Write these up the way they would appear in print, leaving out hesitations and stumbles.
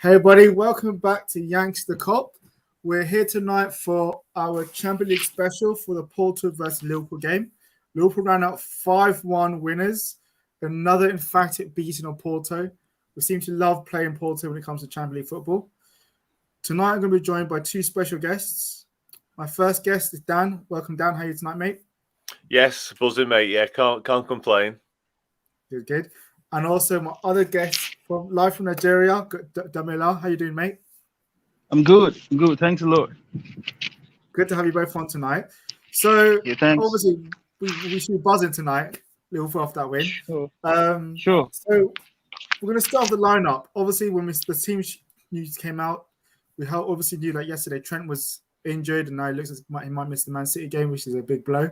Hey everybody, welcome back to Yanks the Cop. We're here tonight for our Champions League special for the Porto versus Liverpool game. Liverpool ran out 5-1 winners. Another emphatic beating of Porto. We seem to love playing Porto when it comes to Champions League football. Tonight I'm going to be joined by two special guests. My first guest is Dan. Welcome, Dan. How are you tonight, mate? Yes, buzzing, mate. Yeah, can't complain. Good. And also my other guest live from Nigeria, Damila. How you doing, mate? I'm good. Thanks a lot. Good to have you both on tonight. So obviously we should be buzzing tonight, Liverpool off that win. Sure. So we're going to start off the lineup. Obviously, when the team news came out, we obviously knew that yesterday Trent was injured, and now it looks like he might miss the Man City game, which is a big blow.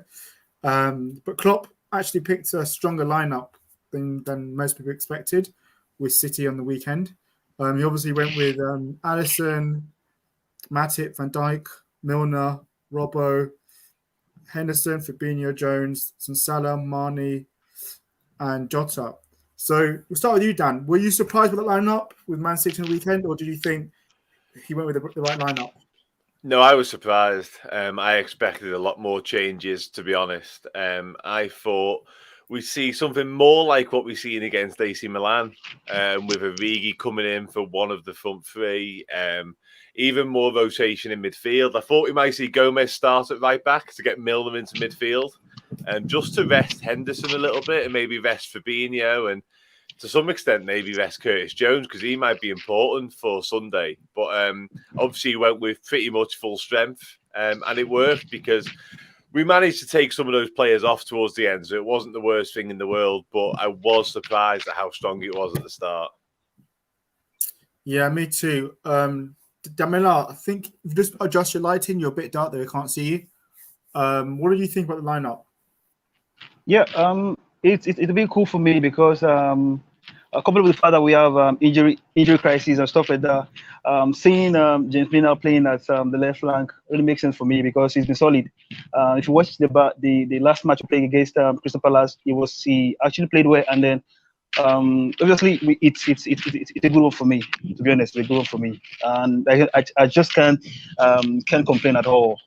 But Klopp actually picked a stronger lineup than most people expected with City on the weekend. He obviously went with Alisson, Matip, Van Dijk, Milner, Robbo, Henderson, Fabinho, Jones, Salah, Mane, and Jota. So we'll start with you, Dan. Were you surprised with that lineup with Man City on the weekend, or did you think he went with the right lineup? No, I was surprised. I expected a lot more changes, to be honest. I thought we'd see something more like what we've seen against AC Milan, with Origi coming in for one of the front three, even more rotation in midfield. I thought we might see Gomez start at right back to get Milner into midfield, just to rest Henderson a little bit and maybe rest Fabinho and to some extent maybe rest Curtis Jones because he might be important for Sunday. But obviously he went with pretty much full strength, and it worked because we managed to take some of those players off towards the end, so it wasn't the worst thing in the world, but I was surprised at how strong it was at the start. Yeah, me too. Damila, I think if you just adjust your lighting, you're a bit dark there, I can't see you. What do you think about the lineup? Yeah, it's been cool for me because coupled with the fact that we have injury crises and stuff like that, seeing James Milner playing at the left flank really makes sense for me because he's been solid. If you watch the last match we played against Crystal Palace, he actually played well, and then obviously it's a good one for me, to be honest. It's a good one for me, and I just can't complain at all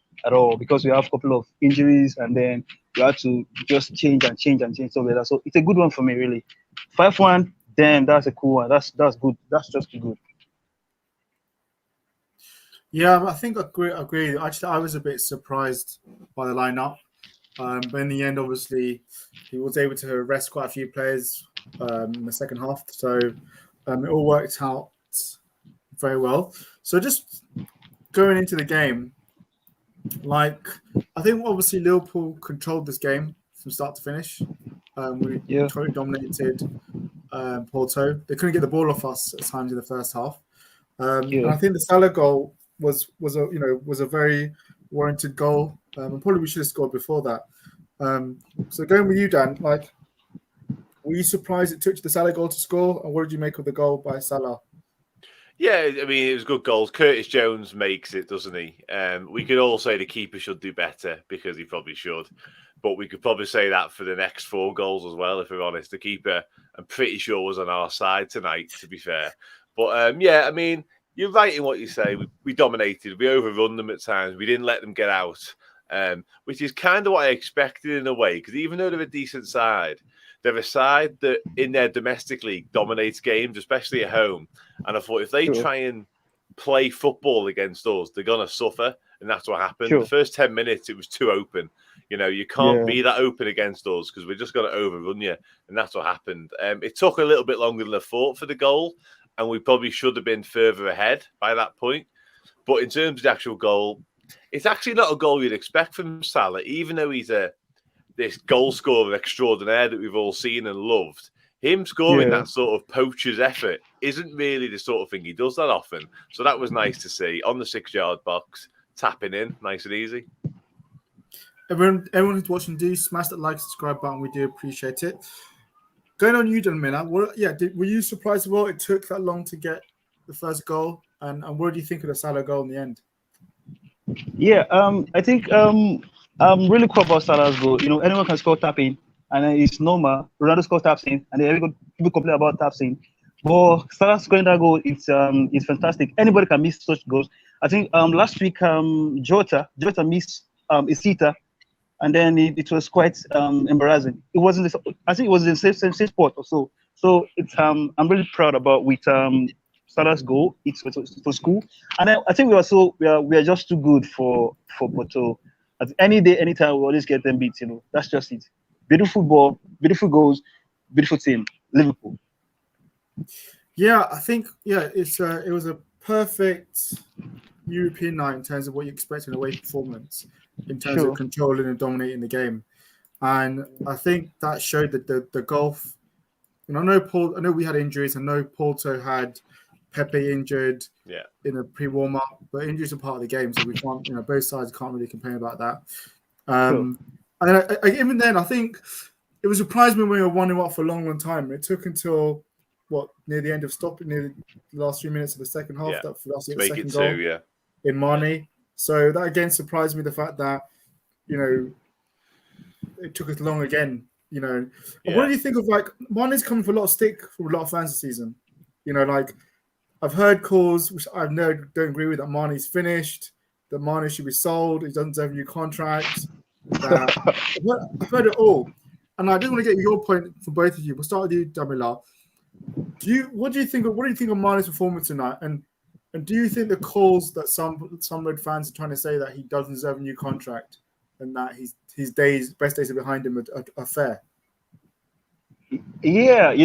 because we have a couple of injuries, and then we have to just change stuff like that. So it's a good one for me, really. 5-1. Damn, that's a cool one. That's good. That's just good. Yeah, I think I agree. Actually, I was a bit surprised by the lineup. But in the end, obviously, he was able to rest quite a few players in the second half. So it all worked out very well. So just going into the game, I think obviously Liverpool controlled this game from start to finish. We totally dominated Porto. They couldn't get the ball off us at times in the first half. And I think the Salah goal was a very warranted goal. And probably we should have scored before that. So going with you, Dan, were you surprised it took the Salah goal to score? And what did you make of the goal by Salah? Yeah, I mean, it was good goals. Curtis Jones makes it, doesn't he? We could all say the keeper should do better because he probably should. But we could probably say that for the next 4 goals as well, if we're honest. The keeper, I'm pretty sure, was on our side tonight, to be fair. But, yeah, I mean, you're right in what you say. We dominated. We overrun them at times. We didn't let them get out, which is kind of what I expected in a way. Because even though they're a decent side, they're a side that in their domestic league dominates games, especially at home. And I thought if they try and play football against us, they're going to suffer. And that's what happened. The first 10 minutes, it was too open. You can't be that open against us because we're just going to overrun you. And that's what happened. It took a little bit longer than I thought for the goal. And we probably should have been further ahead by that point. But in terms of the actual goal, it's actually not a goal you'd expect from Salah, even though he's this goal scorer extraordinaire that we've all seen and loved. Him scoring that sort of poacher's effort isn't really the sort of thing he does that often. So that was nice to see on the 6-yard box, tapping in, nice and easy. Everyone who's watching, do smash that like, subscribe button. We do appreciate it. Going on you, Dan Miller. Were you surprised as well it took that long to get the first goal? And what do you think of the Salah goal in the end? Yeah, I think I'm really cool about Salah's goal. Anyone can score tapping, and it's normal. Ronaldo scores taps in, and then people complain about taps in. But Salah scoring that goal, it's fantastic. Anybody can miss such goals. I think last week Jota missed a sitter, and then it was quite embarrassing. It wasn't. I think it was in the same spot or so. So it's I'm really proud about with Salah's goal. It was cool, and I think we are just too good for Porto. At any day, anytime, we always get them beat. That's just it. Beautiful ball, beautiful goals, beautiful team. Liverpool. Yeah, I think it was a perfect European night in terms of what you expect in a away performance, in terms of controlling and dominating the game, and I think that showed that the gulf. I know we had injuries. I know Porto had Pepe injured in a pre-warm up, but injuries are part of the game, so we can't. Both sides can't really complain about that. And then even then, I think it was surprising when we were 1-0 up for a long time. It took until near the end of stopping, near the last 3 minutes of the second half, that for us to make it goal in Mane. So that again surprised me, the fact that it took us long again. What do you think of Mane's coming for a lot of stick from a lot of fans this season? I've heard calls which I don't agree with, that Mane's finished, that Mane should be sold, he doesn't deserve a new contract. I've heard it all, and I just want to get your point from both of you. We'll start with you, Damila. What do you think of Mane's performance tonight? And do you think the calls that some Red fans are trying to say that he doesn't deserve a new contract and that his best days are behind him are fair? Yeah, I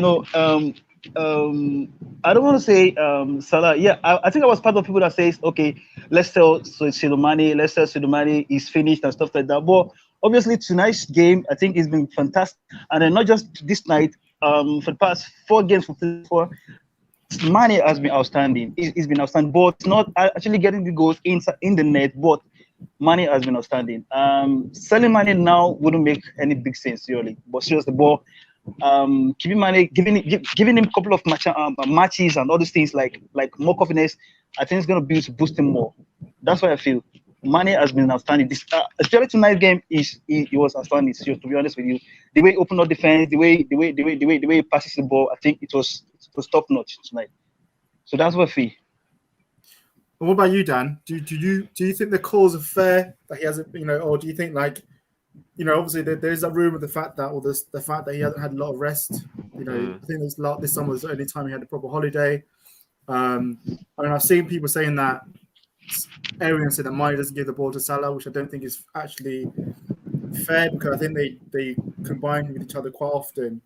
don't want to say Salah. Yeah, I think I was part of people that says, okay, let's sell Sadio Mane, he's finished and stuff like that. But obviously tonight's game, I think, has been fantastic. And then not just this night, for the past 4 games for Mane has been outstanding. He's been outstanding, but not actually getting the goals in the net, but Mane has been outstanding. Selling Mane now wouldn't make any big sense, really. But seriously, the ball, keeping Mane, giving him a couple of matches and all these things, like more confidence, I think it's going to boost him more. That's what I feel. Mane has been outstanding. Especially tonight's game, he was outstanding. To be honest with you, the way he opened up defense, the way he passes the ball, I think it was top notch tonight. So that's what I feel. What about you, Dan? Do you think the calls are fair that he hasn't, or do you think obviously there's that rumor, the fact that he hasn't had a lot of rest. I think this summer was the only time he had a proper holiday. I've seen people saying that everyone said that Mane doesn't give the ball to Salah, which I don't think is actually fair, because I think they combine with each other quite often.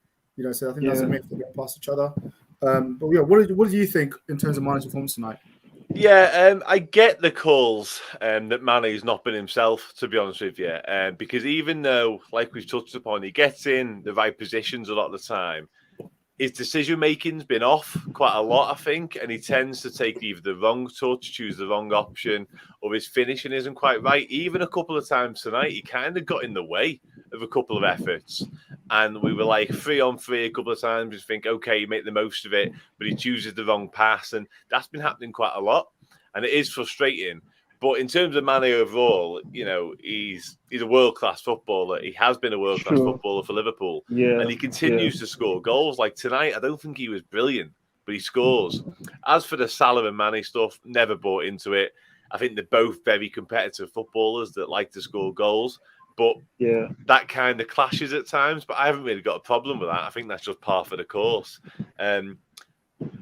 So I think that's a myth, they get past each other. But yeah, what do you think in terms of Mane's performance tonight? Yeah, I get the calls that Mane's not been himself, to be honest with you, because even though, like we've touched upon, he gets in the right positions a lot of the time, his decision-making's been off quite a lot, I think, and he tends to take either the wrong touch, choose the wrong option, or his finishing isn't quite right. Even a couple of times tonight, he kind of got in the way of a couple of efforts, and we were like 3-on-3 a couple of times. You think, okay, you make the most of it, but he chooses the wrong pass, and that's been happening quite a lot, and it is frustrating. But in terms of Mane overall, he's a world-class footballer. He has been a world-class footballer for Liverpool. And he continues to score goals. Like tonight, I don't think he was brilliant, but he scores. As for the Salah and Mane stuff, never bought into it. I think they're both very competitive footballers that like to score goals. But that kind of clashes at times. But I haven't really got a problem with that. I think that's just par for the course.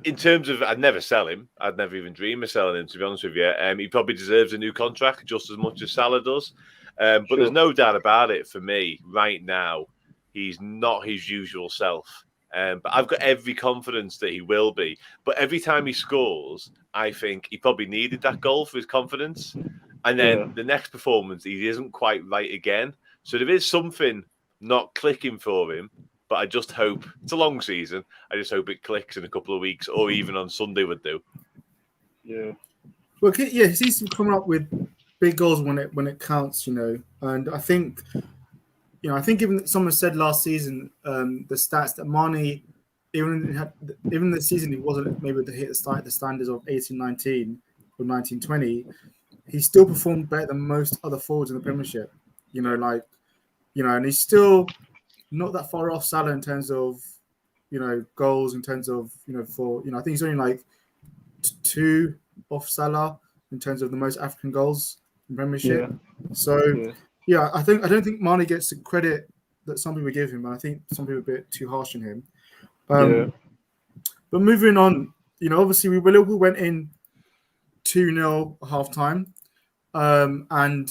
In terms of, I'd never sell him. I'd never even dream of selling him, to be honest with you. He probably deserves a new contract just as much as Salah does. But there's no doubt about it for me right now. He's not his usual self. But I've got every confidence that he will be. But every time he scores, I think he probably needed that goal for his confidence. And then the next performance, he isn't quite right again. So there is something not clicking for him. But I just hope, it's a long season, I just hope it clicks in a couple of weeks, or even on Sunday would do. Yeah. Well, yeah, he seems to be coming up with big goals when it counts, And I think, even someone said last season, the stats that Mane, even this season, he wasn't maybe to hit the standards of 18-19 or 19-20, he still performed better than most other forwards in the Premiership. And he's still not that far off Salah in terms of goals in terms of for I think he's only like 2 off Salah in terms of the most African goals in Premiership. Yeah. So I don't think Mane gets the credit that some people give him, and I think some people are a bit too harsh on him. But moving on, obviously Liverpool went in 2-0 at half time, and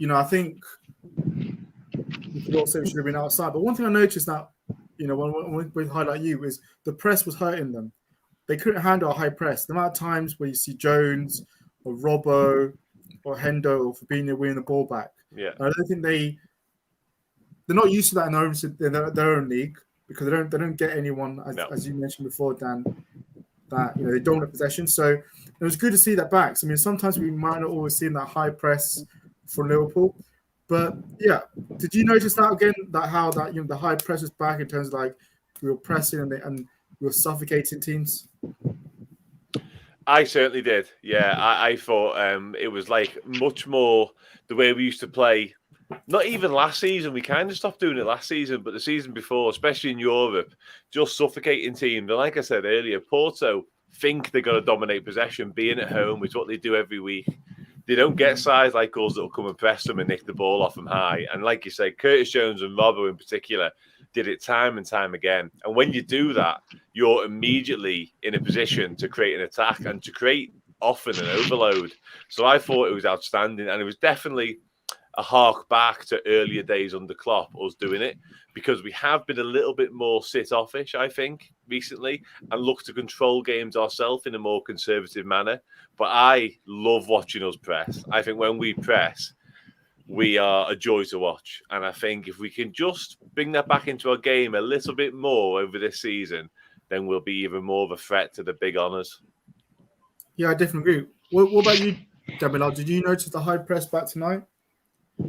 I think you could also should have been outside. But one thing I noticed that when we highlight you is the press was hurting them. They couldn't handle a high press. The amount of times where you see Jones or Robbo or Hendo or Fabinho winning the ball back. Yeah, I don't think they're not used to that in their own league, because they don't get anyone as you mentioned before, Dan, that they dominate possession. So it was good to see that back. So, I mean, sometimes we might not always see that high press for Liverpool, but did you notice that again? That how that the high press was back in terms of like we were pressing and we were suffocating teams. I certainly did. Yeah, I thought it was like much more the way we used to play. Not even last season. We kind of stopped doing it last season, but the season before, especially in Europe, just suffocating teams. And like I said earlier, Porto think they're going to dominate possession, being at home, which is what they do every week. They don't get sides like us that will come and press them and nick the ball off them high. And like you say, Curtis Jones and Robbo in particular did it time and time again. And when you do that, you're immediately in a position to create an attack and to create often an overload. So I thought it was outstanding, and it was definitely a hark back to earlier days under Klopp, us doing it, because we have been a little bit more sit-offish, I think, recently, and look to control games ourselves in a more conservative manner. But I love watching us press. I think when we press, we are a joy to watch. And I think if we can just bring that back into our game a little bit more over this season, then we'll be even more of a threat to the big honours. Yeah, I definitely agree. What about you, Jamila? Did you notice the high press back tonight?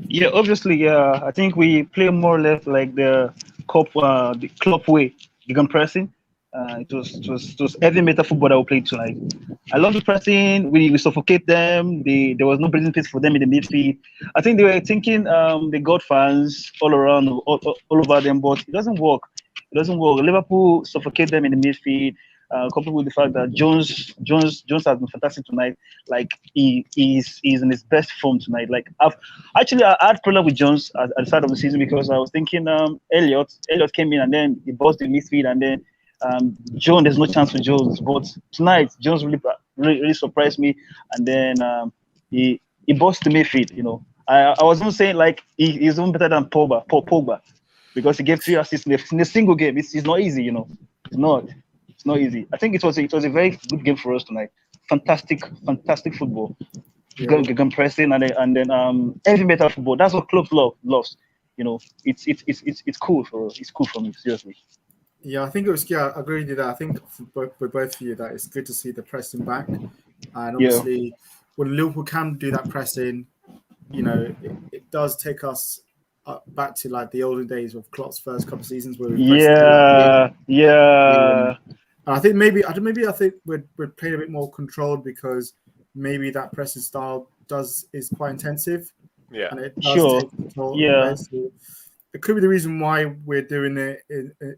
Yeah, obviously, yeah. I think we play more or less like the Klopp way, the pressing. It was heavy meta football that we played tonight. I love the pressing. We suffocate them. There was no breathing space for them in the midfield. I think they were thinking they got fans all around, all over them, but it doesn't work. It doesn't work. Liverpool suffocate them in the midfield. Coupled with the fact that Jones has been fantastic tonight. Like he's in his best form tonight. Like I had problem with Jones at the start of the season, because I was thinking Elliot came in and then he bossed the midfield, and then Jones, there's no chance for Jones. But tonight Jones really surprised me, and then he bossed the midfield. I wasn't saying like he's even better than Pogba, because he gave 3 assists in a single game. It's not easy, It's not easy. I think it was a very good game for us tonight. Fantastic football. Good pressing and then heavy metal football. That's what Klopp loves. It's cool for us. It's cool for me, seriously. Yeah, I think it was. Yeah, I agree with you that. I think for both of you that it's good to see the pressing back, and obviously when Liverpool can do that pressing, it does take us back to like the olden days of Klopp's first couple of seasons where we pressed. I think maybe I think we're playing a bit more controlled, because maybe that pressing style is quite intensive. Yeah, and it does take control. Yeah, so it could be the reason why we're doing it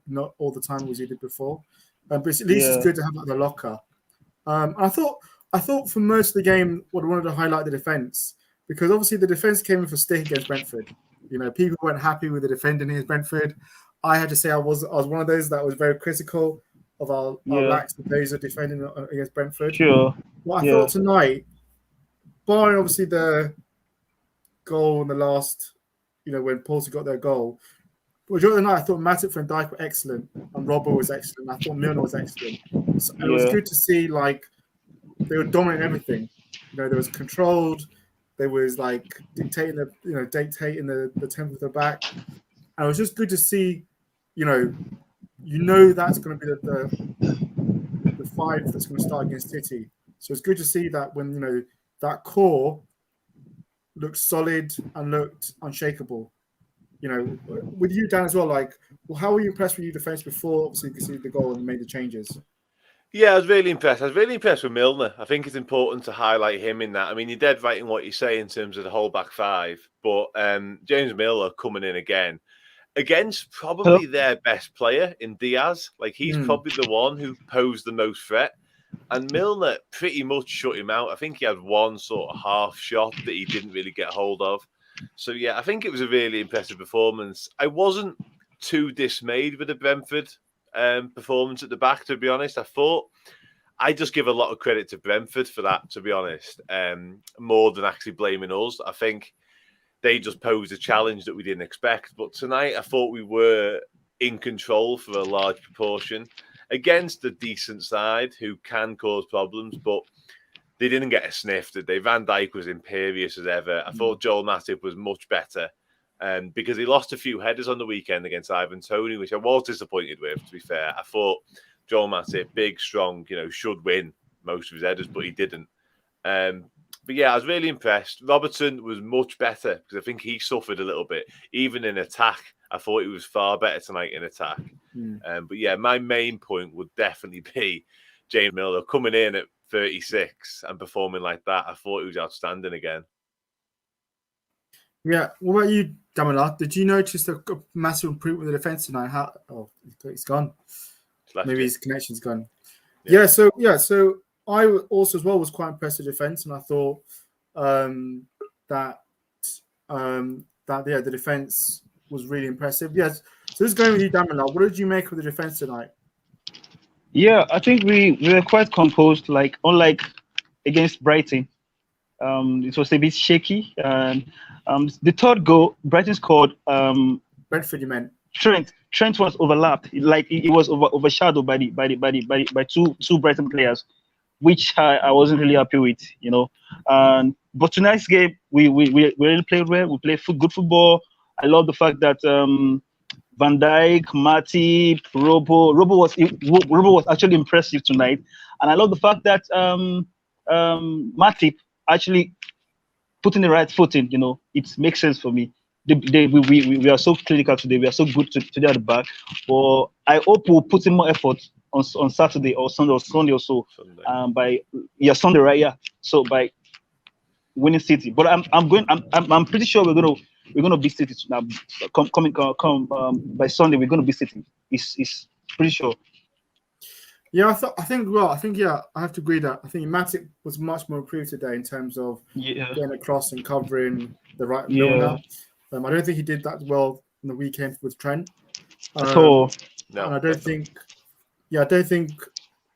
not all the time as we did before. But at least it's good to have the locker. I thought for most of the game, what I wanted to highlight the defense, because obviously the defense came in for stick against Brentford. People weren't happy with the defending against Brentford. I had to say I was one of those that was very critical of our lacks of those of defending against Brentford. Sure. What I thought tonight, barring obviously the goal in the last, when Porto got their goal, but during the night I thought Matip and Dijk were excellent, and Robbo was excellent. I thought Milner was excellent. So it was good to see like they were dominating everything. There was controlled. There was like dictating the tempo of the back. And it was just good to see, that's going to be the 5 that's going to start against City. So it's good to see that when that core looked solid and looked unshakable. With you, Dan, as well. Like, how were you impressed with your defense before obviously you could see the goal and made the changes? Yeah, I was really impressed. I was really impressed with Milner. I think it's important to highlight him in that. I mean, you're dead right in what you say in terms of the whole back 5, but James Milner coming in again against probably their best player in Diaz. Like, he's probably the one who posed the most threat. And Milner pretty much shut him out. I think he had one sort of half shot that he didn't really get hold of. So, yeah, I think it was a really impressive performance. I wasn't too dismayed with the Brentford performance at the back, to be honest. I just give a lot of credit to Brentford for that, to be honest, more than actually blaming us. I think they just posed a challenge that we didn't expect. But tonight, I thought we were in control for a large proportion against a decent side who can cause problems, but they didn't get a sniff, did they? Van Dijk was imperious as ever. I thought Joel Matip was much better because he lost a few headers on the weekend against Ivan Toney, which I was disappointed with, to be fair. I thought Joel Matip, big, strong, should win most of his headers, but he didn't. But yeah, I was really impressed. Robertson was much better because I think he suffered a little bit. Even in attack, I thought he was far better tonight in attack. But yeah, my main point would definitely be James Milner coming in at 36 and performing like that. I thought he was outstanding again. Yeah. What about you, Damila? Did you notice a massive improvement in the defense tonight? He's gone. Maybe his connection's gone. Yeah. So I also as well was quite impressed with defense, and I thought that the defense was really impressive. Yes. So this is going with you, Damila. What did you make of the defense tonight? Yeah, I think we were quite composed. Like, unlike against Brighton, it was a bit shaky. And the third goal Brighton scored, Brentford, you meant? Trent was overlapped. Like, he was overshadowed by two Brighton players, which I wasn't really happy with, but tonight's game we really played well. We played good football. I love the fact that Van Dijk, Matip, Robo was actually impressive tonight, and I love the fact that Matip actually put in the right footing. It makes sense for me. We are so clinical today. We are so good today at the back. But I hope we'll put in more effort on Saturday or Sunday or so. Sunday, right? Yeah. So by winning City, but I'm pretty sure we're gonna beat City now. By Sunday we're gonna beat City. It's pretty sure. Yeah, I think I have to agree that I think Matip was much more improved today in terms of getting across and covering the right Milner. I don't think he did that well on the weekend with Trent. At all. No, and I don't think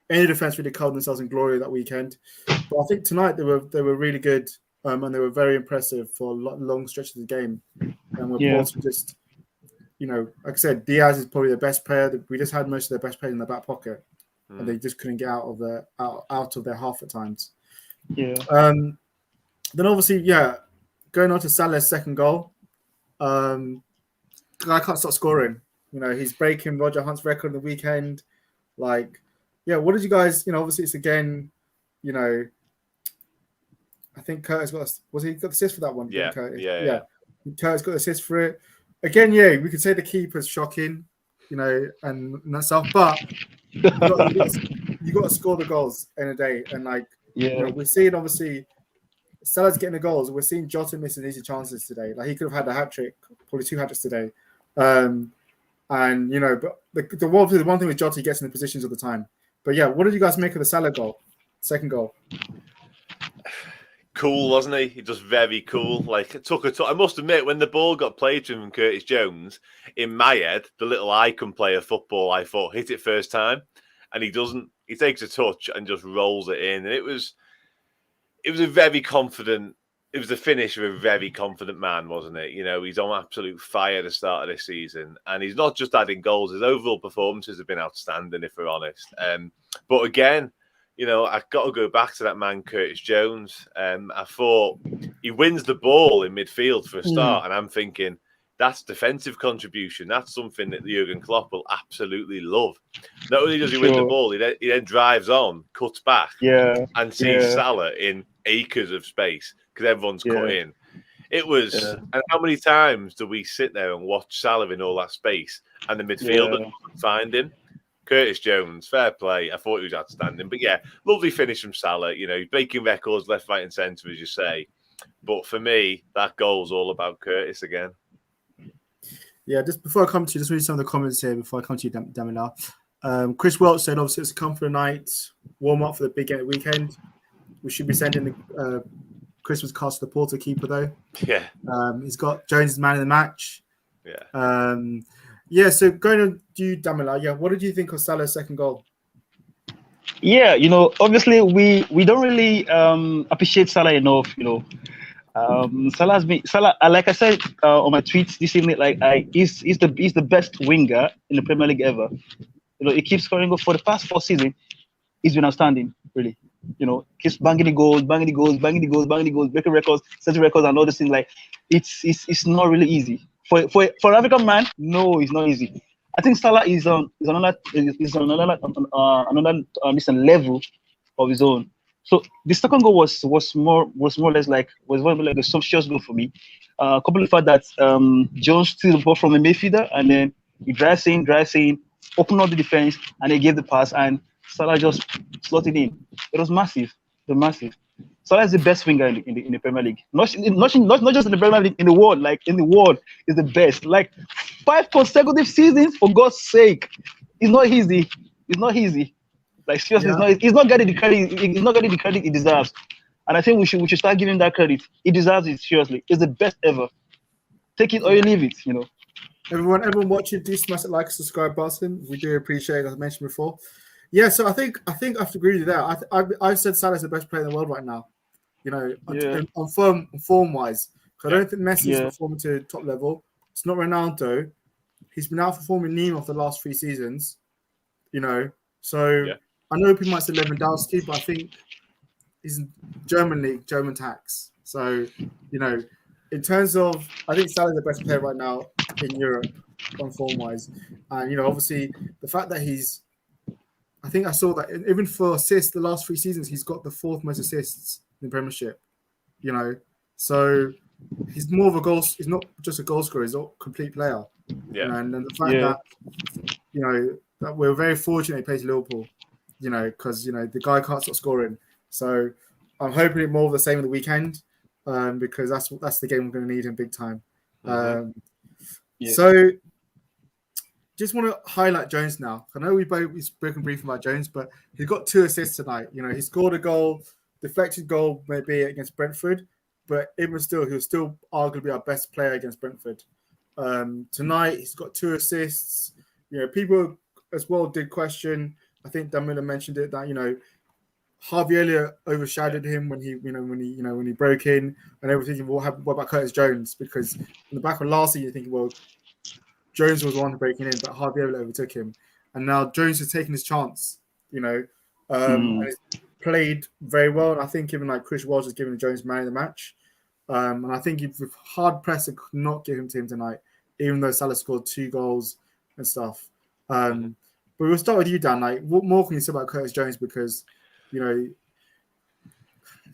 any defense really covered themselves in glory that weekend. But I think tonight they were really good, and they were very impressive for long stretches of the game. And Porto just, like I said, Diaz is probably the best player. We just had most of their best players in the back pocket, and they just couldn't get out of their half at times. Yeah. Then obviously, going on to Salah's second goal. I can't stop scoring. He's breaking Roger Hunt's record on the weekend. What did you guys? Obviously it's again. I think Curtis got the assist for that one? Yeah. Curtis got the assist for it. Again, we could say the keeper's shocking, and that stuff. But you got to score the goals in a day, and we're seeing obviously. Salah's getting the goals. We're seeing Jota missing easy chances today. Like, he could have had a hat trick, probably 2 hat tricks today. But the one thing with Jota, he gets in the positions all the time. But what did you guys make of the Salah goal? Second goal. Cool, wasn't he? Just very cool. Like, it took I must admit, when the ball got played to him from Curtis Jones, in my head, the little icon player football, I thought, hit it first time, and he doesn't. He takes a touch and just rolls it in, and it was a very confident. It was the finish of a very confident man, wasn't it? He's on absolute fire at the start of this season, and he's not just adding goals. His overall performances have been outstanding, if we're honest. But again, I've got to go back to that man, Curtis Jones. I thought he wins the ball in midfield for a start, and I'm thinking that's defensive contribution. That's something that Jurgen Klopp will absolutely love. Not only does he win the ball, he then drives on, cuts back, and sees Salah in acres of space because everyone's cut in. It was, and how many times do we sit there and watch Salah in all that space and the midfielder doesn't find him? Curtis Jones, fair play. I thought he was outstanding. But lovely finish from Salah. He's breaking records left, right, and centre, as you say. But for me, that goal's all about Curtis again. Yeah, just before I come to you, just read some of the comments here before I come to you, Damina. Chris Welch said, obviously, it's come for the night, warm up for the big game at the weekend. We should be sending the Christmas card to the Porto keeper, though. Yeah. He's got Jones as man of the match. Yeah. Yeah, so going on to you, Damila, yeah, what did you think of Salah's second goal? Yeah, obviously we don't really appreciate Salah enough. Salah, like I said on my tweets this evening, he's the best winger in the Premier League ever. He keeps scoring goals for the past 4 seasons. He's been outstanding, really. Keeps banging the goals, breaking records, setting records, and all these things. Like it's not really easy for an African man. No, it's not easy. I think Salah is on another different level of his own. So the second goal was more or less like a sumptuous goal for me. Coupled with the fact that Jones steals the ball from a midfielder and then he drives in, opened up the defense, and he gave the pass, and Salah just slotted in. It was massive. Massive. Salah is the best winger in the Premier League. Not just in the Premier League, in the world. Like in the world, is the best. Like 5 consecutive seasons, for God's sake. It's not easy. Like seriously, Yeah. He's not getting the credit. He's not getting the credit he deserves. And I think we should start giving him that credit. He deserves it. Seriously, it's the best ever. Take it or you leave it. Everyone watching, do smash that like and subscribe button. We do appreciate it, as I mentioned before. Yeah, so I think I have to agree with you there. I've said Salah's the best player in the world right now. On form wise, I don't think Messi's performing to top level. It's not Ronaldo. He's been outperforming Neymar for the last 3 seasons. So I know people might say Lewandowski, but I think he's German league, German tax. So in terms of, I think Salah's the best player right now in Europe on form wise, and obviously the fact that I think I saw that even for assists, the last 3 seasons, he's got the 4th most assists in the Premiership. So he's more of a goal. He's not just a goal scorer; he's a complete player. Yeah. And the fact that that we're very fortunate he plays Liverpool. Because the guy can't stop scoring. So I'm hoping more of the same on the weekend, because that's the game we're going to need him big time. So just want to highlight Jones now. I know we've spoken briefly about Jones, but he's got 2 assists tonight. He scored a goal, deflected goal maybe against Brentford, but even still, he was still arguably our best player against Brentford. Tonight, he's got 2 assists. People as well did question, I think Damila mentioned it, that, Harvey Elliott overshadowed him when he broke in, and everything. What about Curtis Jones? Because in the back of last season, you're thinking, well, Jones was the one breaking in, but Harvey Elliott overtook him, and now Jones has taken his chance. And he's played very well. And I think even like Chris Welch has given Jones man of the match, and I think if hard pressed could not give him to him tonight, even though Salah scored 2 goals and stuff. But we'll start with you, Dan. Like, what more can you say about Curtis Jones? Because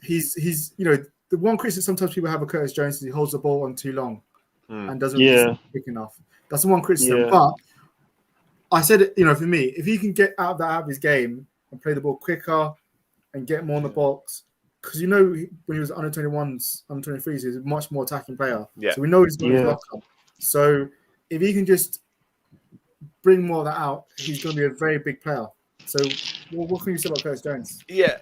he's the one criticism sometimes people have of Curtis Jones is he holds the ball on too long and doesn't quick enough. That's the one criticism. But I said, for me, if he can get out of his game and play the ball quicker and get more in the box, because when he was under 21s, under 23s, he was a much more attacking player. Yeah. So we know he's got his lock up. So if he can just bring more of that out, he's going to be a very big player. So what can you say about Curtis Jones? Yeah,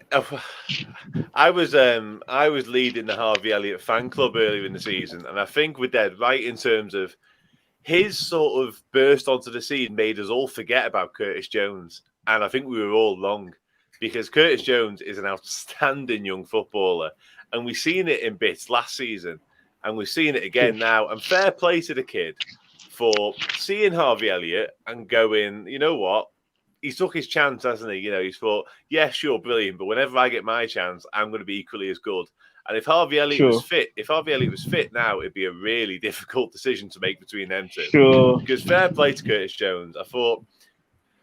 I was leading the Harvey Elliott fan club earlier in the season, and I think we're dead right in terms of his sort of burst onto the scene made us all forget about Curtis Jones, and I think we were all wrong, because Curtis Jones is an outstanding young footballer, and we've seen it in bits last season, and we've seen it again now. And fair play to the kid for seeing Harvey Elliott and going, you know what? He's took his chance, hasn't he? He's thought, yeah, sure, brilliant, but whenever I get my chance, I'm going to be equally as good. And if Harvey Elliott was fit now, it'd be a really difficult decision to make between them two. Sure. Because fair play to Curtis Jones. I thought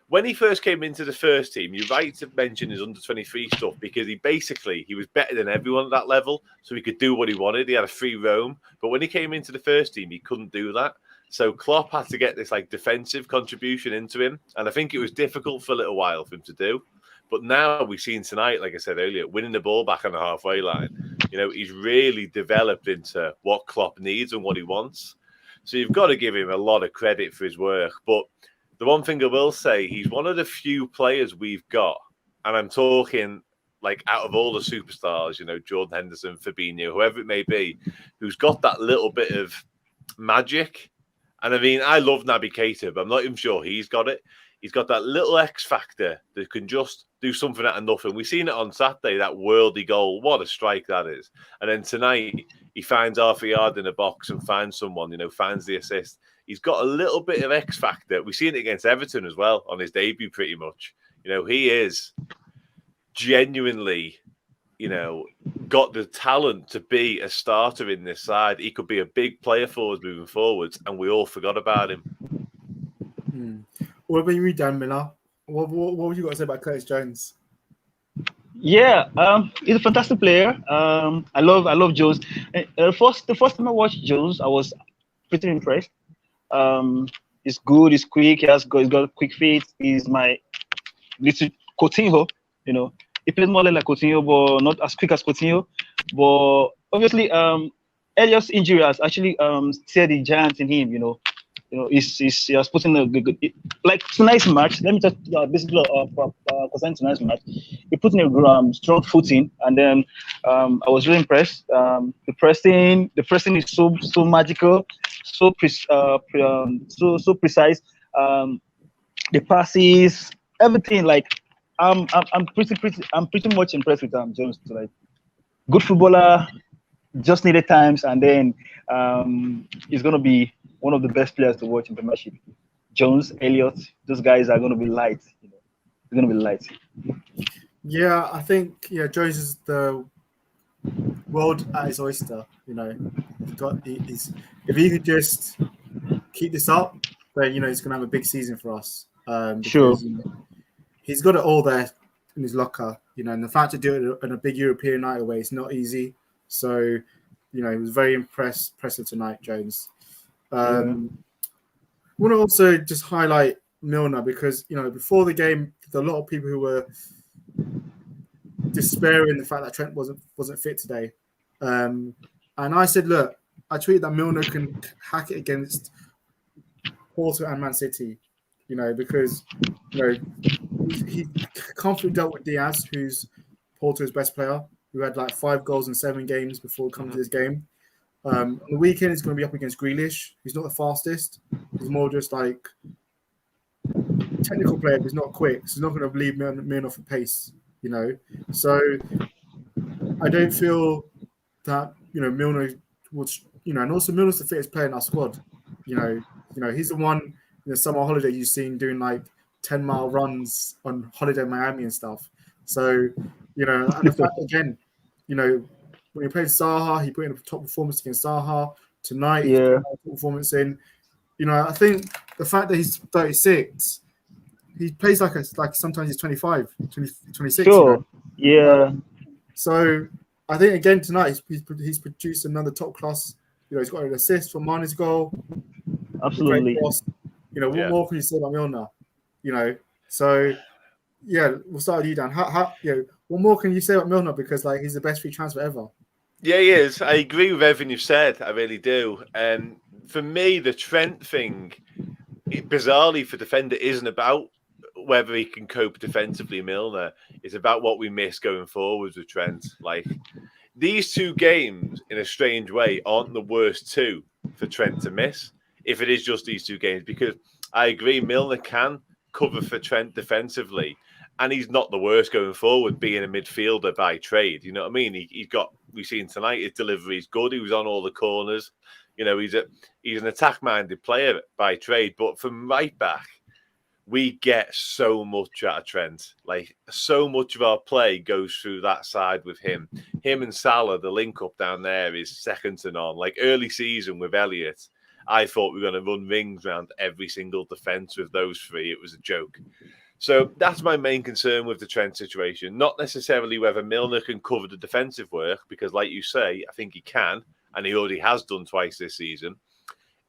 when he first came into the first team, you're right to mention his under-23 stuff, because he was better than everyone at that level, so he could do what he wanted. He had a free roam. But when he came into the first team, he couldn't do that. So Klopp had to get this defensive contribution into him, and I think it was difficult for a little while for him to do. But now we've seen tonight, like I said earlier, winning the ball back on the halfway line. He's really developed into what Klopp needs and what he wants. So you've got to give him a lot of credit for his work. But the one thing I will say, he's one of the few players we've got, and I'm talking like out of all the superstars, Jordan Henderson, Fabinho, whoever it may be, who's got that little bit of magic. And I mean, I love Naby Keita, but I'm not even sure he's got it. He's got that little X factor that can just do something out of nothing. We've seen it on Saturday, that worldy goal. What a strike that is. And then tonight, he finds half a yard in the box and finds someone, finds the assist. He's got a little bit of X factor. We've seen it against Everton as well on his debut pretty much. He is genuinely, got the talent to be a starter in this side. He could be a big player for us moving forwards, and we all forgot about him. What about you, Dan Miller? What would you got to say about Curtis Jones? Yeah, he's a fantastic player. I love Jones. The first time I watched Jones, I was pretty impressed. He's good. He's quick. He's got quick feet. He's my little Coutinho. He plays more like Coutinho, but not as quick as Coutinho. But obviously, Elliott's injury has actually stirred the giant in him. He has put in a good like tonight's match. Let me just basically concerning tonight's match. He put in a strong footing, and then I was really impressed. The pressing is so magical, so precise. The passes, everything. Like I'm pretty much impressed with Jones tonight. Good footballer, just needed times, and then he's gonna be one of the best players to watch in Premiership. Jones, Elliott, those guys are gonna be light. They're gonna be light. Yeah, I think Jones is the world at his oyster. If he could just keep this up, then he's gonna have a big season for us. Because, sure. He's got it all there in his locker, and the fact to do it in a big European night away is not easy. So, he was very impressive tonight, Jones. I want to also just highlight Milner because, before the game, there were a lot of people who were despairing the fact that Trent wasn't fit today. And I said, look, I tweeted that Milner can hack it against Porto and Man City, because, he comfortably dealt with Diaz, who's Porto's best player, who had like 5 goals in 7 games before coming to this game. On the weekend, he's going to be up against Grealish. He's not the fastest. He's more just like technical player, but he's not quick. So he's not going to leave Milner off the pace, So I don't feel that, Milner would, and also Milner's the fittest player in our squad. He's the one in the summer holiday you've seen doing like 10-mile runs on holiday in Miami and stuff. So, and the fact again, when he played Zaha, he put in a top performance against Zaha. Tonight, he put a top performance in. I think the fact that he's 36, he plays like sometimes he's 25, 26. Sure. Yeah. So I think again tonight he's produced another top class. He's got an assist for Mane's goal. Absolutely. What more can you say about Milner? So yeah, we'll start with you, Dan. How what more can you say about Milner? Because he's the best free transfer ever. Yeah, he is. I agree with everything you've said. I really do. And for me, the Trent thing, bizarrely for defender, isn't about whether he can cope defensively, Milner. It's about what we miss going forwards with Trent. Like, these 2 games, in a strange way, aren't the worst 2 for Trent to miss, if it is just these 2 games. Because I agree, Milner can cover for Trent defensively, and he's not the worst going forward, being a midfielder by trade. You know what I mean? We've seen tonight, his delivery is good. He was on all the corners. He's an attack-minded player by trade. But from right back, we get so much out of Trent. Like, so much of our play goes through that side with him. Him and Salah, the link-up down there is second to none. Like, early season with Elliott, I thought we were going to run rings around every single defence with those 3. It was a joke. So that's my main concern with the Trent situation. Not necessarily whether Milner can cover the defensive work, because like you say, I think he can, and he already has done twice this season.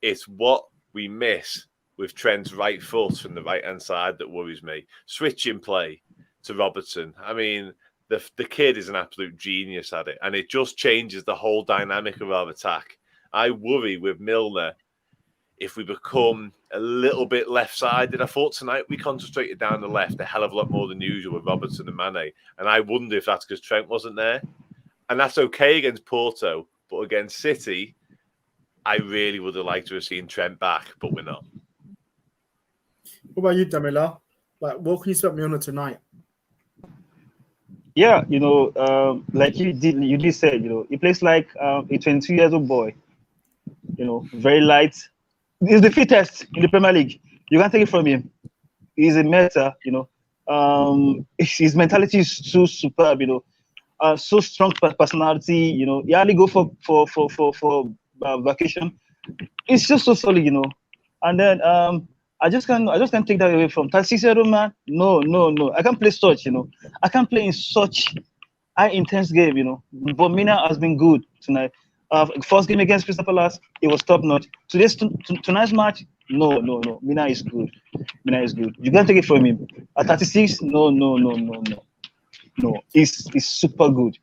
It's what we miss with Trent's right foot from the right-hand side that worries me. Switching play to Robertson. I mean, the kid is an absolute genius at it, and it just changes the whole dynamic of our attack. I worry with Milner if we become a little bit left-sided. I thought tonight we concentrated down the left a hell of a lot more than usual with Robertson and Mane. And I wonder if that's because Trent wasn't there. And that's okay against Porto. But against City, I really would have liked to have seen Trent back, but we're not. What about you, Damila? Like, what can you say about Milner tonight? Yeah, like you did say, he plays like a 22-year-old boy. Very light. He's the fittest in the Premier League. You can't take it from him. He's a meta. His mentality is so superb. So strong personality. He hardly go for vacation. It's just so solid. And then I just can't take that away from 36-year-old man. No. I can't play such. I can't play in such high intense game. But Mina has been good tonight. First game against Crystal Palace, it was top notch. Tonight's match, no. Mina is good. You can't take it from him. At 36, no. He's super good.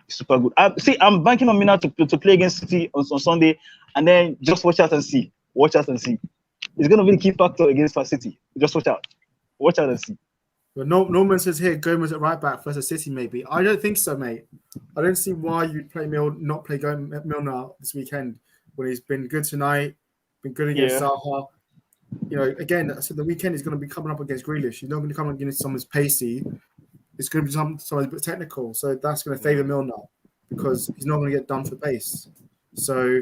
Super good. I'm banking on Mina to play against City on Sunday, and then just watch out and see. It's gonna be the key factor against City. Just watch out and see. But Norman says here, Gomez at right back versus City, maybe. I don't think so, mate. I don't see why you'd not play Milner this weekend when he's been good tonight, been good against Zaha. Again, so the weekend is going to be coming up against Grealish. He's not going to come against someone's pacey. It's going to be someone's a bit technical. So that's going to favour Milner because he's not going to get done for pace. So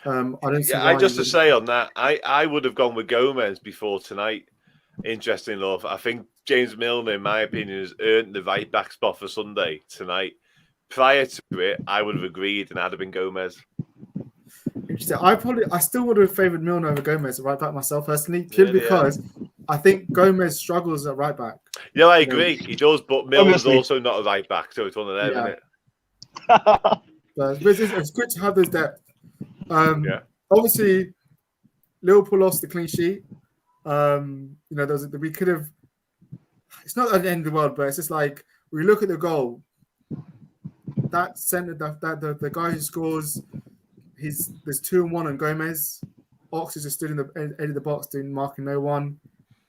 I don't see why. Just to say on that, I would have gone with Gomez before tonight. Interesting enough. I think James Milner, in my opinion, has earned the right back spot for Sunday tonight. Prior to it, I would have agreed and I'd have been Gomez. Interesting. I still would have favoured Milner over Gomez at right back myself personally, purely because I think Gomez struggles at right back. Yeah, I agree. He does, but Milner's also not a right back, so it's one of them, isn't it? But it's good to have those depth. Obviously, Liverpool lost the clean sheet. We could have. It's not at the end of the world, but it's just like we look at the goal. That center, the guy who scores, there's 2-1 on Gomez. Ox is just stood in the end of the box, marking no one.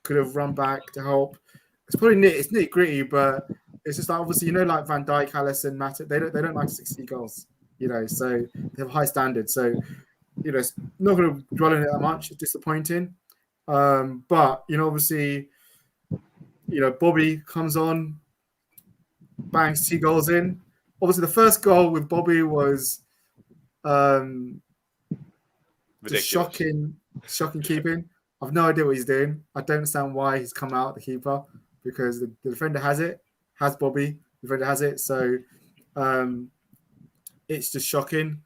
Could have run back to help. It's probably nitty gritty, but it's just like obviously like Van Dijk, Alisson, Matip. They don't like to succeed goals. So they have high standards. So it's not going to dwell on it that much. It's disappointing. But obviously, Bobby comes on, bangs 2 goals in. Obviously, the first goal with Bobby was just shocking keeping. I've no idea what he's doing. I don't understand why he's come out, the keeper, because the defender has Bobby. The defender has it, so it's just shocking.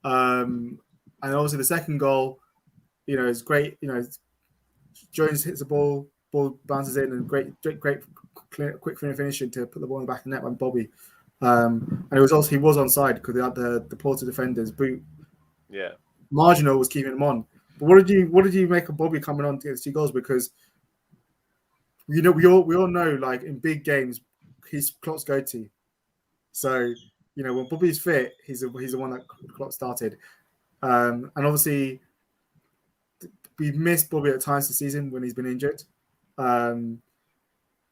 And obviously, the second goal, is great. Jones hits the ball bounces in, and great quick finishing to put the ball in the back of the net by Bobby. And it was also he was onside because they had the Porto defender's boot. Yeah, Marginal was keeping him on. But what did you make of Bobby coming on to get 2 goals? Because we all know, like in big games, he's Klopp's go-to. So when Bobby's fit, he's the one that Klopp started. And obviously, we've missed Bobby at times this season when he's been injured,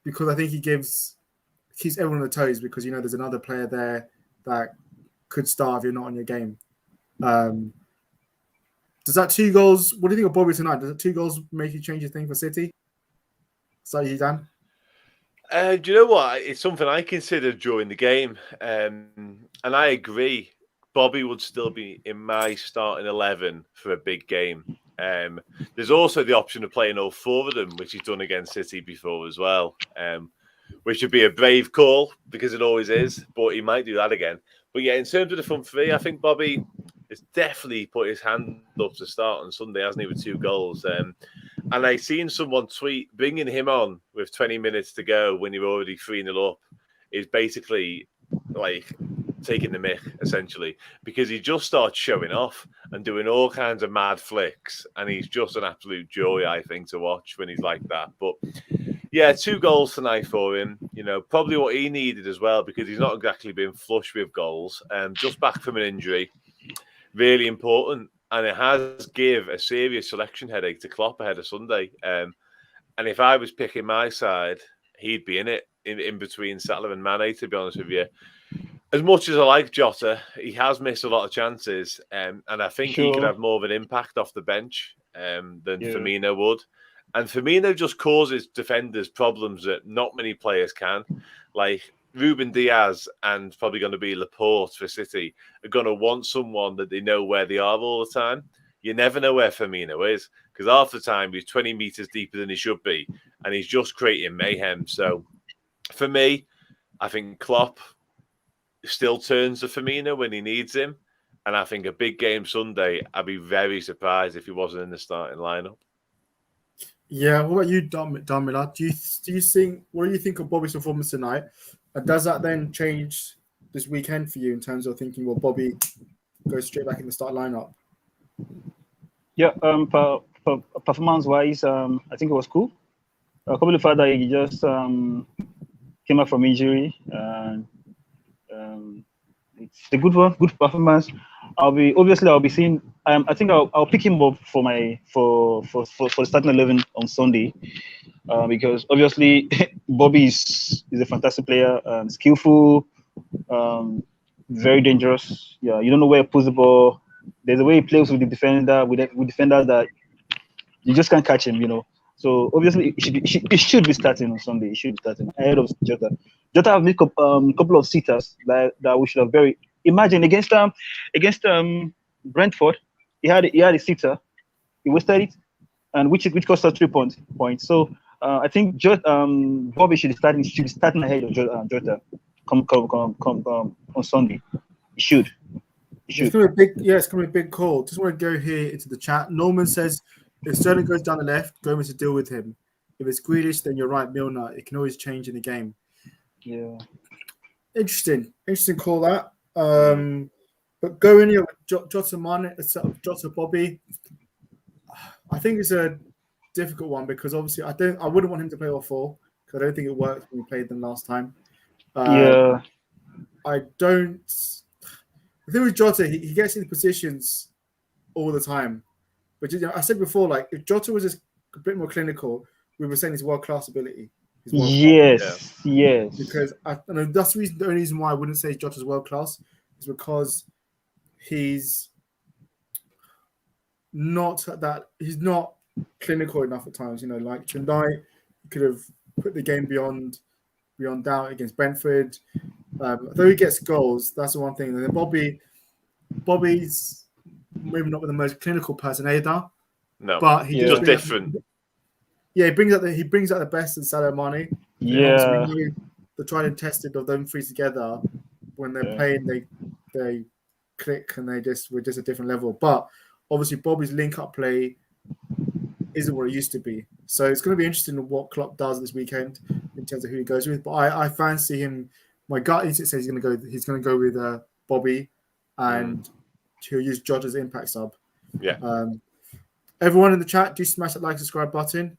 because I think he keeps everyone on their toes, because there's another player there that could start if you're not on your game. Does that 2 goals? What do you think of Bobby tonight? Does that 2 goals make you change your thing for City? So you, Dan? Do you know what? It's something I considered during the game, and I agree. Bobby would still be in my starting 11 for a big game. There's also the option of playing all 4 of them, which he's done against City before as well, which would be a brave call because it always is, but he might do that again. But yeah, in terms of the front 3, I think Bobby has definitely put his hand up to start on Sunday, hasn't he, with 2 goals. And I seen someone tweet, bringing him on with 20 minutes to go when you're already 3-0 up is basically like taking the mick, essentially, because he just starts showing off and doing all kinds of mad flicks, and he's just an absolute joy, I think, to watch when he's like that. But yeah, 2 goals tonight for him, probably what he needed as well, because he's not exactly been flush with goals, just back from an injury, really important. and it has give a serious selection headache to Klopp ahead of Sunday. And if I was picking my side, he'd be in it in between Salah and Mane, to be honest with you. As much as I like Jota, he has missed a lot of chances, and I think he could have more of an impact off the bench than Firmino would. And Firmino just causes defenders problems that not many players can. Like Ruben Diaz and probably going to be Laporte for City are going to want someone that they know where they are all the time. You never know where Firmino is, because half the time he's 20 metres deeper than he should be, and he's just creating mayhem. So for me, I think Klopp still turns to Firmino when he needs him. And I think a big game Sunday, I'd be very surprised if he wasn't in the starting lineup. Yeah, what about you, Damila? Do you think, what do you think of Bobby's performance tonight? And does that then change this weekend for you in terms of thinking, well, Bobby goes straight back in the start lineup? Yeah, performance-wise, I think it was cool. Couple of fact that he just came up from injury, and it's a good one, good performance. I'll be seeing. I think I'll pick him up for the starting 11 on Sunday, because obviously Bobby is a fantastic player, skillful, very dangerous. Yeah, you don't know where he puts the ball. There's a way he plays with the defender, with defenders that you just can't catch him. So obviously he should be starting on Sunday. He should be starting ahead of Jota. Jota have made a couple of sitters that we should have very. Imagine against Brentford, he had a sitter, he wasted it, and which cost us 3 points. So I think Bobby should be starting ahead of Jota. Come on Sunday. He should. It's gonna be it's gonna be a big call. Just want to go here into the chat. Norman says if Sterling goes down the left, Gomez to deal with him. If it's Grealish, then you're right, Milner. It can always change in the game. Yeah. Interesting call that. But going here with Jota Bobby, I think it's a difficult one because obviously I wouldn't want him to play all four because I don't think it worked when we played them last time. Yeah. The thing with Jota, he gets into positions all the time. But I said before, like if Jota was just a bit more clinical, we were saying his world-class ability. Yes. Because that's the only reason why I wouldn't say Jota's world-class is because he's not clinical enough at times. Like tonight, he could have put the game beyond doubt against Brentford. Though he gets goals, that's the one thing. And then Bobby's maybe not the most clinical person either. No, but he's just different. He brings out the best in Salah Mane. Yeah, the tried and tested of them three together. When they're playing, they click and we're just a different level. But obviously, Bobby's link-up play isn't what it used to be. So it's going to be interesting what Klopp does this weekend in terms of who he goes with. But I fancy him. My gut instinct says he's going to go with Bobby, and he'll use Jota as impact sub. Yeah. Everyone in the chat, do smash that like, subscribe button.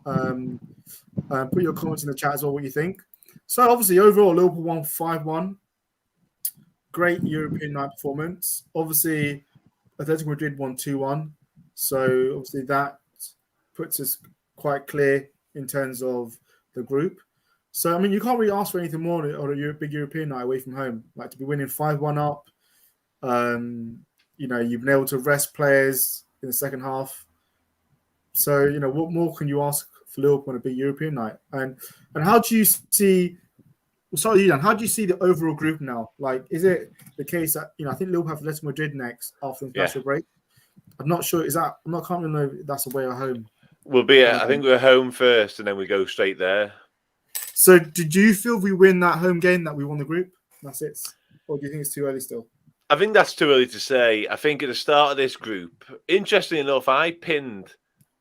Put your comments in the chat as well, what you think. So obviously, overall, Liverpool won 5-1. Great European night performance. Obviously, Atletico Madrid won 2-1. So obviously that puts us quite clear in terms of the group. So, I mean, you can't really ask for anything more on a big European night away from home. Like to be winning 5-1 up. You've been able to rest players in the second half. So, what more can you ask for Liverpool on a big European night? And how do you see... Sorry, Dan, how do you see the overall group now? Like, is it the case that, I think Liverpool have Atletico Madrid next after the international break? I'm not sure. I can't remember if that's away or home. We'll be I think we're home first and then we go straight there. So, did you feel we win that home game that we won the group? That's it? Or do you think it's too early still? I think that's too early to say. I think at the start of this group, interestingly enough, I pinned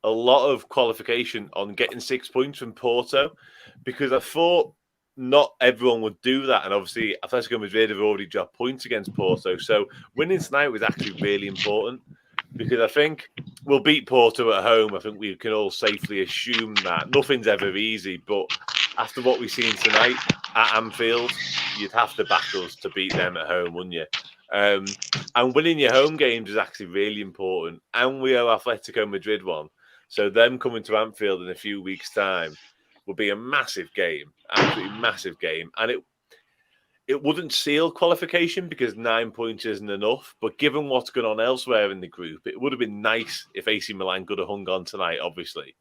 a lot of qualification on getting 6 points from Porto because I thought not everyone would do that. And obviously, Atletico Madrid have already dropped points against Porto. So winning tonight was actually really important because I think we'll beat Porto at home. I think we can all safely assume that. Nothing's ever easy, but after what we've seen tonight at Anfield, you'd have to back us to beat them at home, wouldn't you? And winning your home games is actually really important. And we owe Atletico Madrid one. So them coming to Anfield in a few weeks' time will be a massive game, absolutely massive game. And it wouldn't seal qualification because 9 points isn't enough. But given what's going on elsewhere in the group, it would have been nice if AC Milan could have hung on tonight, obviously.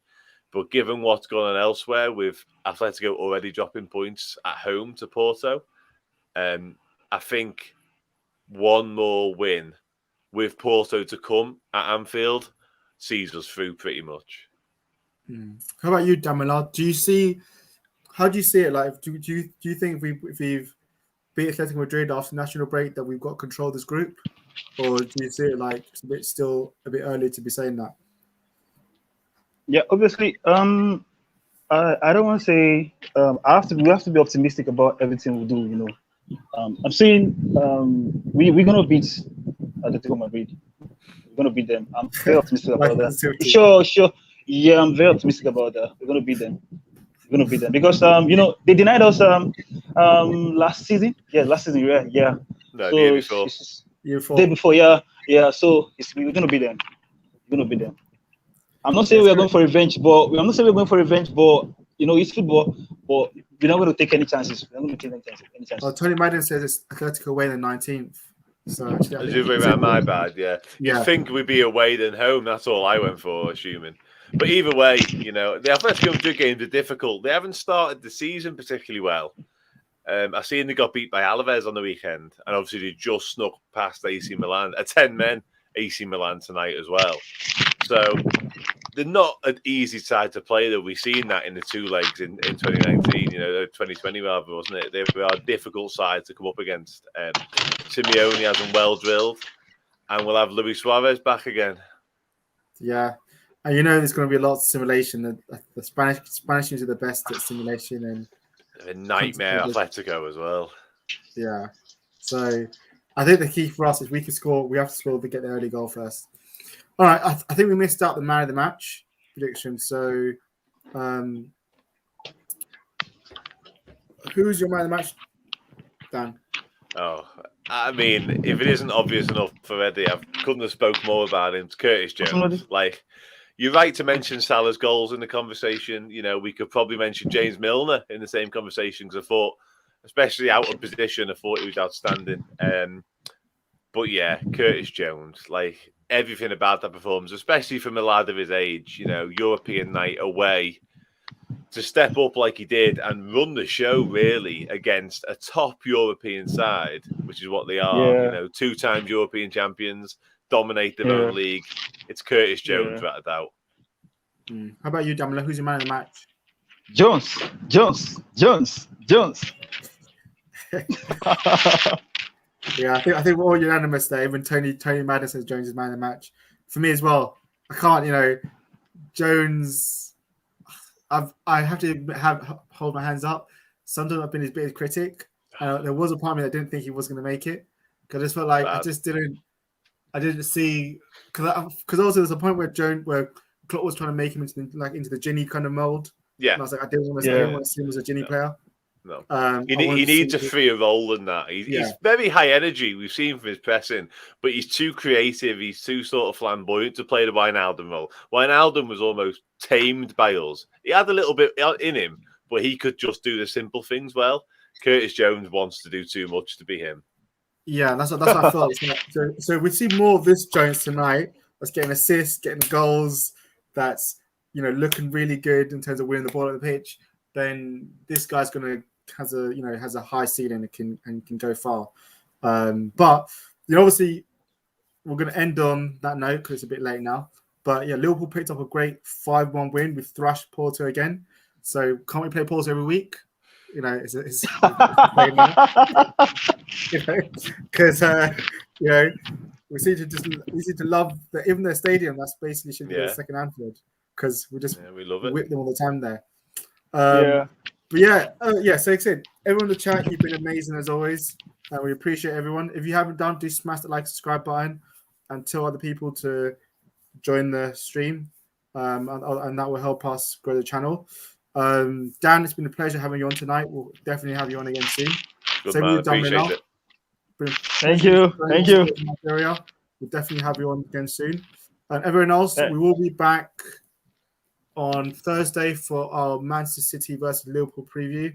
But given what's going on elsewhere with Atletico already dropping points at home to Porto, I think one more win with Porto to come at Anfield sees us through pretty much. How about you, Damila? How do you see it? Like, do you think if we've beat Atletico Madrid after national break that we've got control of this group, or do you see it like it's still a bit early to be saying that? Yeah, obviously. I don't want to say. We have to be optimistic about everything we do. I'm saying we're gonna beat Atletico Madrid. We're gonna beat them. I'm very optimistic about that. Sure. Yeah, I'm very optimistic about that. We're gonna beat them. Because they denied us last season. Yeah, last season. Yeah. No, so the year before. Day before. Yeah. So we're gonna beat them. I'm not saying we're going for revenge, but it's football. But we're not going to take any chances. We're not going to take any chances. Well, Tony Madden says it's Atletico away the 19th. So actually, my bad. Yeah. You think we'd be away than home? That's all I went for, assuming. But either way, the Atletico Madrid games are difficult. They haven't started the season particularly well. I seen they got beat by Alaves on the weekend, and obviously they just snuck past AC Milan, a 10-men AC Milan tonight as well. So they're not an easy side to play, though. We've seen that in the two legs in 2019, 2020 rather, wasn't it? They are a difficult side to come up against. Simeone has them well drilled, and we'll have Luis Suarez back again. Yeah. And there's going to be a lot of simulation. The Spanish teams are the best at simulation, and a nightmare Atletico as well. Yeah. So I think the key for us is we have to score to get the early goal first. All right. I think we missed out the man of the match prediction. So who's your man of the match, Dan? Oh, I mean, if it isn't obvious enough already, I couldn't have spoke more about him. It's Curtis Jones. Like, you're right to mention Salah's goals in the conversation. We could probably mention James Milner in the same conversation because I thought, especially out of position, I thought he was outstanding. But yeah, Curtis Jones, like everything about that performance, especially from a lad of his age, European night away, to step up like he did and run the show really against a top European side, which is what they are. 2 times European champions, dominate their own league. It's Curtis Jones, without a doubt. How about you, Damila? Who's your man of the match? Jones. Yeah, I think we're all unanimous there. Even Tony Madden says Jones is man of the match. For me as well. I can't, Jones. I have to hold my hands up. Sometimes I've been his biggest critic. There was a part of me that didn't think he was going to make it because I just felt like I didn't see because also there's a point where Klopp was trying to make him into the Ginny kind of mold. Yeah, and I was like, I didn't want to see him as a Ginny player. No, he needs a freer role than that. He's very high energy. We've seen from his pressing, but he's too creative. He's too sort of flamboyant to play the Wijnaldum role. Wijnaldum was almost tamed by us. He had a little bit in him, but he could just do the simple things well. Curtis Jones wants to do too much to be him. Yeah, that's what I felt. So we see more of this Jones tonight. That's getting assists, getting goals. That's looking really good in terms of winning the ball at the pitch. Then this guy's has a high ceiling and can go far. But obviously we're going to end on that note because it's a bit late now. But yeah, Liverpool picked up a great 5-1 win. We've thrashed Porto again. So can't we play Porto every week? It's because we seem to love that. Even their stadium, that's basically should be the second Anfield because we love it. Whip them all the time there. But so like I said, everyone in the chat, you've been amazing as always. We appreciate everyone. If you haven't done, do smash the like, subscribe button and tell other people to join the stream. And that will help us grow the channel. Dan, it's been a pleasure having you on tonight. We'll definitely have you on again soon. Good man, appreciate it. Thank you. Thank you. Nigeria. We'll definitely have you on again soon. And everyone else, Yeah. we will be back on Thursday for our Manchester City versus Liverpool preview.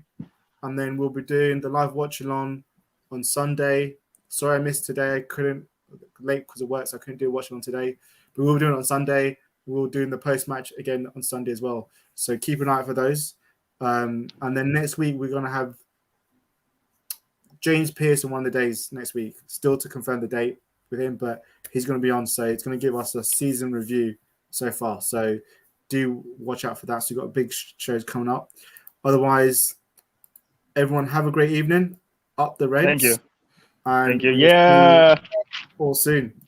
And then we'll be doing the live watch along on Sunday. Sorry I missed today. I couldn't, late because of work, so I couldn't do a watch along today. But we'll be doing it on Sunday. We'll do the post match again on Sunday as well. So keep an eye out for those. And then next week, we're going to have James Pearce on one of the days next week. Still to confirm the date with him, but he's going to be on. So it's going to give us a season review so far. So do watch out for that. So we've got big shows coming up. Otherwise, everyone have a great evening. Up the Reds. Thank you. And Thank you. we'll see Yeah. you all soon.